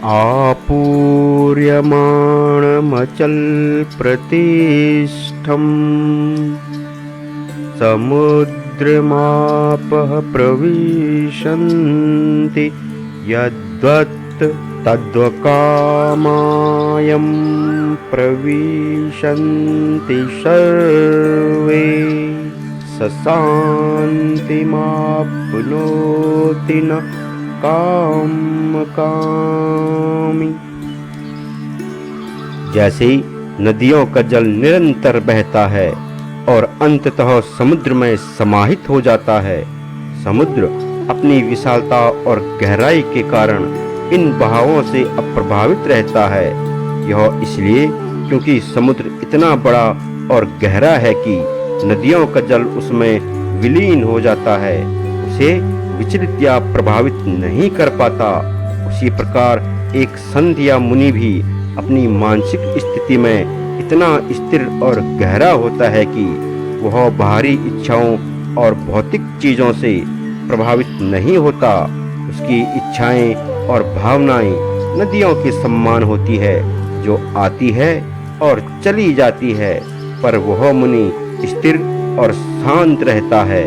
आपूर्यमाणमचलप्रतिष्ठम् समुद्रमापः प्रविशन्ति यद्वत् तद्वकामायं प्रविशन्ति सर्वे स शान्तिमाप्नोति न कामकामी। जैसे नदियों का जल निरंतर बहता है और अंततः समुद्र में समाहित हो जाता है, समुद्र अपनी विशालता और गहराई के कारण इन बहावों से अप्रभावित रहता है। यह इसलिए क्योंकि समुद्र इतना बड़ा और गहरा है कि नदियों का जल उसमें विलीन हो जाता है, उसे विचलित या प्रभावित नहीं कर पाता। उसी प्रकार एक संत या मुनि भी अपनी मानसिक स्थिति में इतना स्थिर और गहरा होता है कि वह बाहरी इच्छाओं और भौतिक चीजों से प्रभावित नहीं होता। उसकी इच्छाएं और भावनाएं नदियों के समान होती है, जो आती है और चली जाती है, पर वह मुनि स्थिर और शांत रहता है।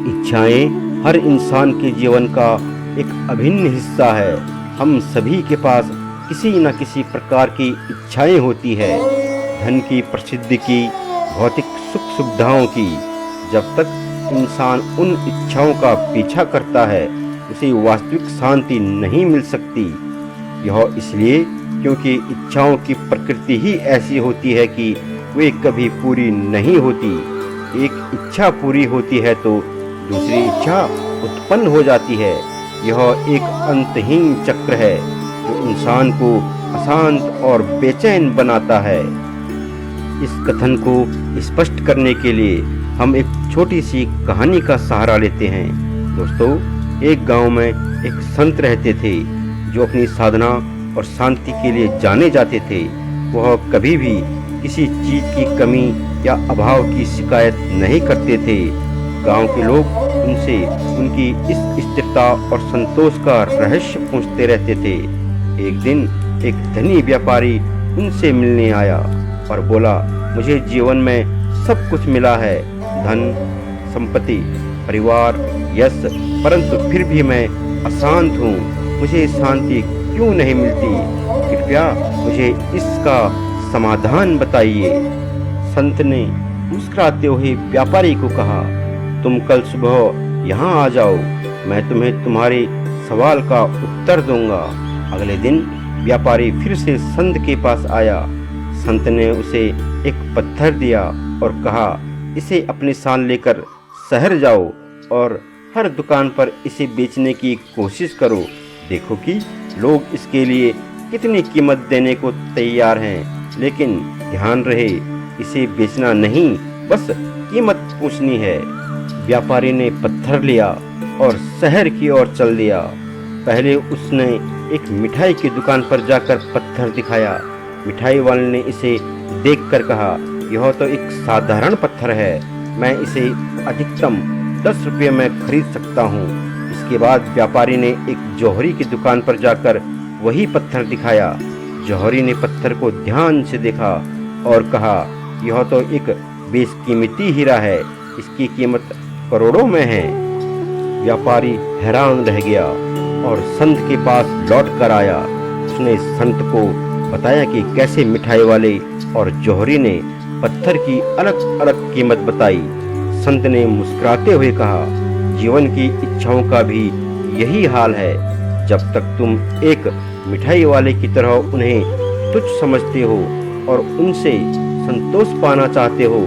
इच्छाएं हर इंसान के जीवन का एक अभिन्न हिस्सा है। हम सभी के पास किसी न किसी प्रकार की इच्छाएं होती है, धन की, प्रसिद्धि की, भौतिक सुख सुविधाओं की। जब तक इंसान उन इच्छाओं का पीछा करता है, उसे वास्तविक शांति नहीं मिल सकती। यह इसलिए क्योंकि इच्छाओं की प्रकृति ही ऐसी होती है कि वे कभी पूरी नहीं होती। एक इच्छा पूरी होती है तो दूसरी इच्छा उत्पन्न हो जाती है। यह एक अंतहीन चक्र है जो इंसान को अशांत और बेचैन बनाता है। इस कथन को स्पष्ट करने के लिए हम एक छोटी सी कहानी का सहारा लेते हैं। दोस्तों, एक गांव में एक संत रहते थे जो अपनी साधना और शांति के लिए जाने जाते थे। वह कभी भी किसी चीज की कमी या अभाव की शिकायत नहीं करते थे। गांव के लोग उनसे उनकी इस स्थिरता और संतोष का रहस्य पूछते रहते थे। एक दिन एक धनी व्यापारी उनसे मिलने आया और बोला, मुझे जीवन में सब कुछ मिला है, धन, संपत्ति, परिवार, यश, परंतु फिर भी मैं अशांत हूँ। मुझे शांति क्यों नहीं मिलती? कृपया मुझे इसका समाधान बताइए। संत ने मुस्कुराते हुए व्यापारी को कहा, तुम कल सुबह यहाँ आ जाओ, मैं तुम्हें तुम्हारे सवाल का उत्तर दूंगा। अगले दिन व्यापारी फिर से संत के पास आया। संत ने उसे एक पत्थर दिया और कहा, इसे अपने साथ लेकर शहर जाओ और हर दुकान पर इसे बेचने की कोशिश करो। देखो कि लोग इसके लिए कितनी कीमत देने को तैयार हैं, लेकिन ध्यान रहे इसे बेचना नहीं, बस कीमत पूछनी है। व्यापारी ने पत्थर लिया और शहर की ओर चल दिया। पहले उसने एक मिठाई की दुकान पर जाकर पत्थर दिखाया। मिठाई वाले ने इसे देखकर कहा, यह तो एक साधारण पत्थर है, मैं इसे अधिकतम 10 रुपये में खरीद सकता हूँ। इसके बाद व्यापारी ने एक जौहरी की दुकान पर जाकर वही पत्थर दिखाया। जौहरी ने पत्थर को ध्यान से देखा और कहा, यह तो एक बेशकीमती हीरा है, इसकी कीमत करोड़ों में है। व्यापारी हैरान रह गया और संत के पास लौट कर आया। उसने संत को बताया कि कैसे मिठाई वाले और जौहरी ने पत्थर की अलग अलग कीमत बताई। संत ने मुस्कुराते हुए कहा, जीवन की इच्छाओं का भी यही हाल है। जब तक तुम एक मिठाई वाले की तरह उन्हें तुच्छ समझते हो और उनसे संतोष पाना चाहते हो,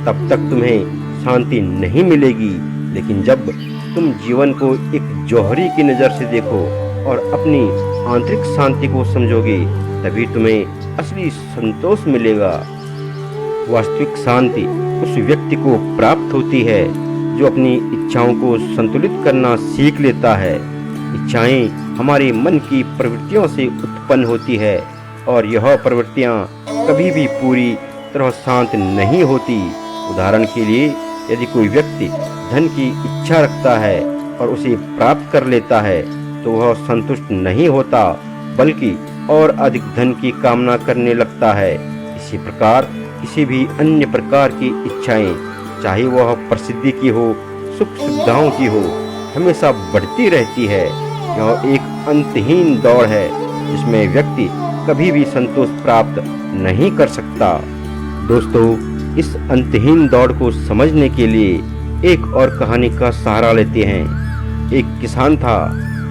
तब तक तुम्हें शांति नहीं मिलेगी। लेकिन जब तुम जीवन को एक जौहरी की नज़र से देखो और अपनी आंतरिक शांति को समझोगे, तभी तुम्हें असली संतोष मिलेगा। वास्तविक शांति उस व्यक्ति को प्राप्त होती है जो अपनी इच्छाओं को संतुलित करना सीख लेता है। इच्छाएं हमारे मन की प्रवृत्तियों से उत्पन्न होती है और यह प्रवृत्तियां कभी भी पूरी तरह शांत नहीं होती। उदाहरण के लिए, यदि कोई व्यक्ति धन की इच्छा रखता है और उसे प्राप्त कर लेता है तो वह संतुष्ट नहीं होता, बल्कि और अधिक धन की कामना करने लगता है। इसी प्रकार किसी भी अन्य प्रकार की इच्छाएं, चाहे वह प्रसिद्धि की हो, सुख सुविधाओं की हो, हमेशा बढ़ती रहती है। यह एक अंतहीन दौड़ है जिसमें व्यक्ति कभी भी संतोष प्राप्त नहीं कर सकता। दोस्तों, इस अंतहीन दौड़ को समझने के लिए एक और कहानी का सहारा लेते हैं। एक किसान था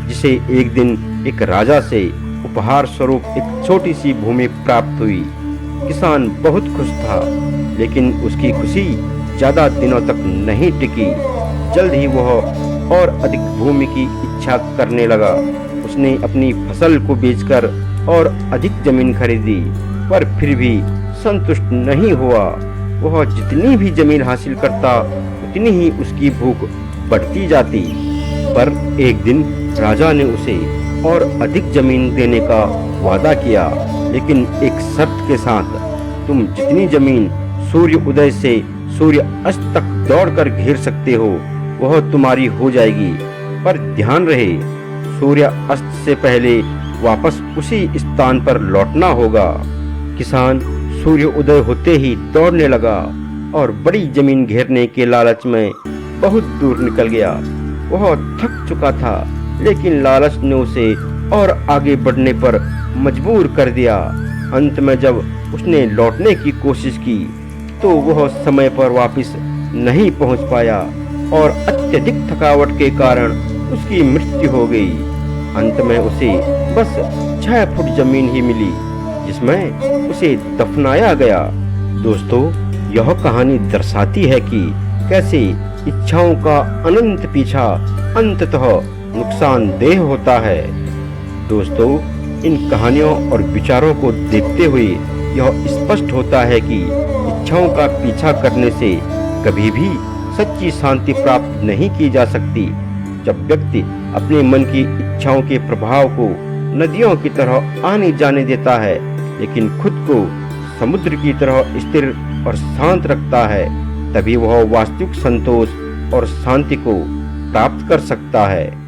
जिसे एक दिन एक राजा से उपहार स्वरूप एक छोटी सी भूमि प्राप्त हुई। किसान बहुत खुश था, लेकिन उसकी खुशी ज्यादा दिनों तक नहीं टिकी। जल्द ही वह और अधिक भूमि की इच्छा करने लगा। उसने अपनी फसल को बेचकर और अधिक जमीन खरीदी, पर फिर भी संतुष्ट नहीं हुआ। वह जितनी भी जमीन हासिल करता, उतनी ही उसकी भूख बढ़ती जाती। पर एक दिन राजा ने उसे और अधिक जमीन देने का वादा किया, लेकिन एक शर्त के साथ। तुम जितनी जमीन सूर्य उदय से सूर्य अस्त तक दौड़कर घेर सकते हो, वह तुम्हारी हो जाएगी। पर ध्यान रहे, सूर्य अस्त से पहले वापस उसी स्थान पर लौटना होगा। किसान सूर्य उदय होते ही दौड़ने लगा और बड़ी जमीन घेरने के लालच में बहुत दूर निकल गया। वह थक चुका था, लेकिन लालच ने उसे और आगे बढ़ने पर मजबूर कर दिया। अंत में जब उसने लौटने की कोशिश की, तो वह समय पर वापस नहीं पहुंच पाया और अत्यधिक थकावट के कारण उसकी मृत्यु हो गई। अंत में उसे बस 6 फुट जमीन ही मिली, जिसमें उसे दफनाया गया। दोस्तों, यह कहानी दर्शाती है कि कैसे इच्छाओं का अनंत पीछा अंततः नुकसानदेह होता है। दोस्तों, इन कहानियों और विचारों को देखते हुए यह स्पष्ट होता है कि इच्छाओं का पीछा करने से कभी भी सच्ची शांति प्राप्त नहीं की जा सकती। जब व्यक्ति अपने मन की इच्छाओं के प्रभाव को नदियों की तरह आने जाने देता है, लेकिन खुद को समुद्र की तरह स्थिर और शांत रखता है, तभी वह वास्तविक संतोष और शांति को प्राप्त कर सकता है।